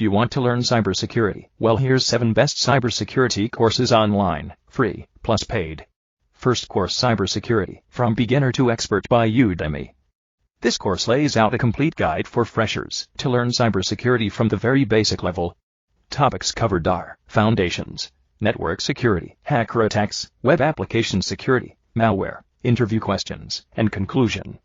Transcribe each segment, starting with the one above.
You want to learn cybersecurity? Well, here's 7 best cybersecurity courses online, free, plus paid. First course, Cybersecurity, From Beginner to Expert by Udemy. This course lays out a complete guide for freshers to learn cybersecurity from the very basic level. Topics covered are foundations, network security, hacker attacks, web application security, malware, interview questions, and conclusion.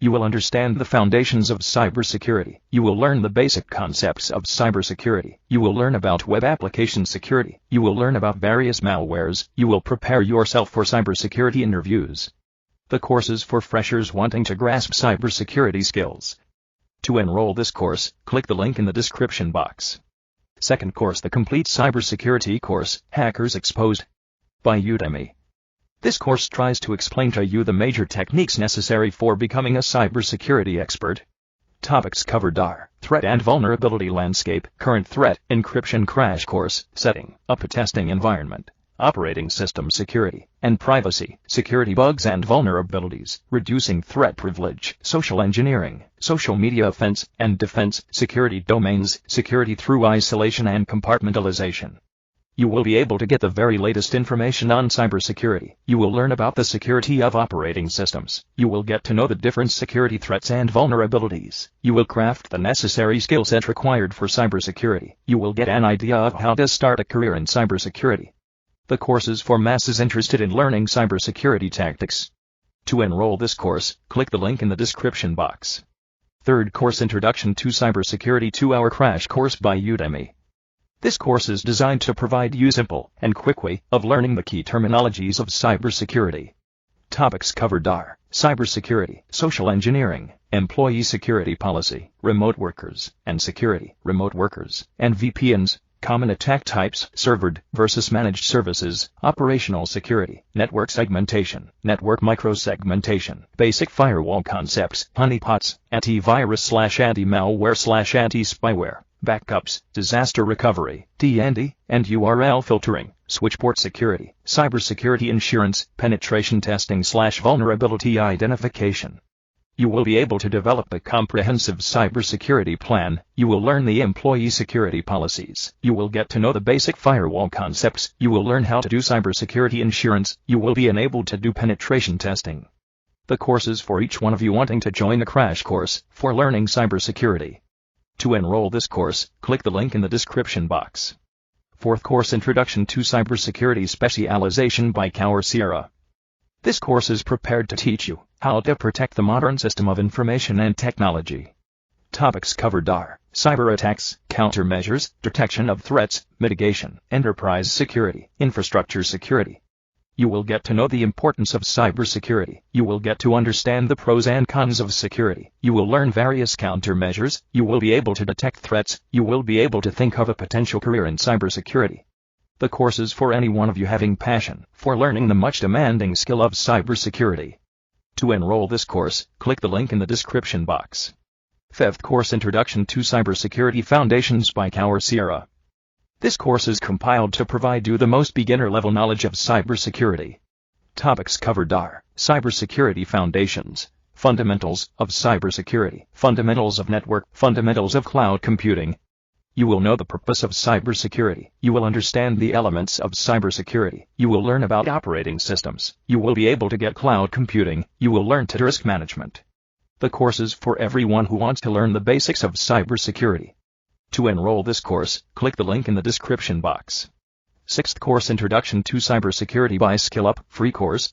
You will understand the foundations of cybersecurity. You will learn the basic concepts of cybersecurity. You will learn about web application security. You will learn about various malwares. You will prepare yourself for cybersecurity interviews. The course is for freshers wanting to grasp cybersecurity skills. To enroll this course, click the link in the description box. Second course, the complete cybersecurity course, Hackers Exposed, by Udemy. This course tries to explain to you the major techniques necessary for becoming a cybersecurity expert. Topics covered are threat and vulnerability landscape, current threat, encryption crash course, setting up a testing environment, operating system security, and privacy, security bugs and vulnerabilities, reducing threat privilege, social engineering, social media offense and defense, security domains, security through isolation and compartmentalization. You will be able to get the very latest information on cybersecurity. You will learn about the security of operating systems. You will get to know the different security threats and vulnerabilities. You will craft the necessary skill set required for cybersecurity. You will get an idea of how to start a career in cybersecurity. The course is for masses interested in learning cybersecurity tactics. To enroll this course, click the link in the description box. Third course, Introduction to Cybersecurity 2-hour crash course by Udemy. This course is designed to provide you a simple and quick way of learning the key terminologies of cybersecurity. Topics covered are cybersecurity, social engineering, employee security policy, remote workers, and security, remote workers, and VPNs, common attack types, servered versus managed services, operational security, network segmentation, network microsegmentation, basic firewall concepts, honeypots, antivirus/anti-malware/anti-spyware, backups, disaster recovery, DND, and URL filtering, switchport security, cybersecurity insurance, penetration testing/vulnerability identification. You will be able to develop a comprehensive cybersecurity plan. You will learn the employee security policies. You will get to know the basic firewall concepts. You will learn how to do cybersecurity insurance. You will be enabled to do penetration testing. The course is for each one of you wanting to join a crash course for learning cybersecurity. To enroll this course, click the link in the description box. Fourth course, Introduction to Cybersecurity Specialisation by Coursera. This course is prepared to teach you how to protect the modern system of information and technology. Topics covered are cyber attacks, countermeasures, detection of threats, mitigation, enterprise security, infrastructure security. You will get to know the importance of cybersecurity. You will get to understand the pros and cons of security. You will learn various countermeasures. You will be able to detect threats. You will be able to think of a potential career in cybersecurity. The course is for any one of you having passion for learning the much demanding skill of cybersecurity. To enroll this course, click the link in the description box. Fifth course, Introduction to Cybersecurity Foundations by Coursera. This course is compiled to provide you the most beginner-level knowledge of cybersecurity. Topics covered are cybersecurity foundations, fundamentals of cybersecurity, fundamentals of network, fundamentals of cloud computing. You will know the purpose of cybersecurity. You will understand the elements of cybersecurity. You will learn about operating systems. You will be able to get cloud computing. You will learn to do risk management. The course is for everyone who wants to learn the basics of cybersecurity. To enroll this course, click the link in the description box. Sixth course, Introduction to Cybersecurity by SkillUp, free course.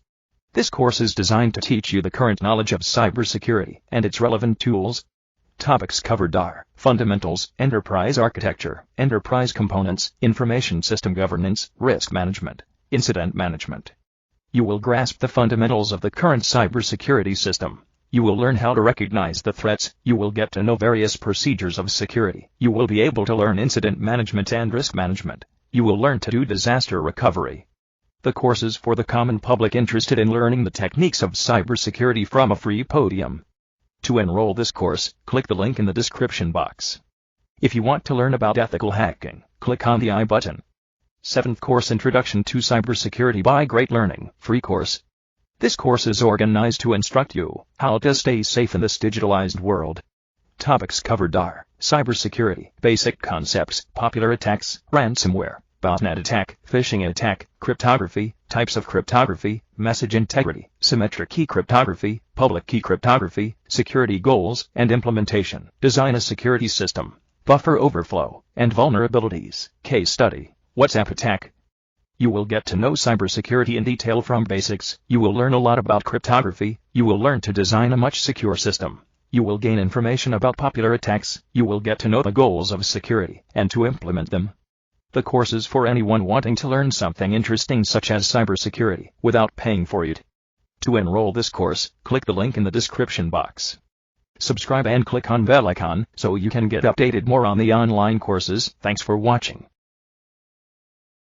This course is designed to teach you the current knowledge of cybersecurity and its relevant tools. Topics covered are fundamentals, enterprise architecture, enterprise components, information system governance, risk management, incident management. You will grasp the fundamentals of the current cybersecurity system. You will learn how to recognize the threats. You will get to know various procedures of security. You will be able to learn incident management and risk management. You will learn to do disaster recovery. The course is for the common public interested in learning the techniques of cybersecurity from a free podium. To enroll this course, click the link in the description box. If you want to learn about ethical hacking, click on the I button. Seventh course, Introduction to Cybersecurity by Great Learning, free course. This course is organized to instruct you how to stay safe in this digitalized world. Topics covered are cybersecurity, basic concepts, popular attacks, ransomware, botnet attack, phishing attack, cryptography, types of cryptography, message integrity, symmetric key cryptography, public key cryptography, security goals and implementation, design a security system, buffer overflow, and vulnerabilities. Case study, WhatsApp attack. You will get to know cybersecurity in detail from basics. You will learn a lot about cryptography. You will learn to design a much secure system. You will gain information about popular attacks. You will get to know the goals of security and to implement them. The course is for anyone wanting to learn something interesting such as cybersecurity without paying for it. To enroll this course, click the link in the description box. Subscribe and click on bell icon so you can get updated more on the online courses. Thanks for watching.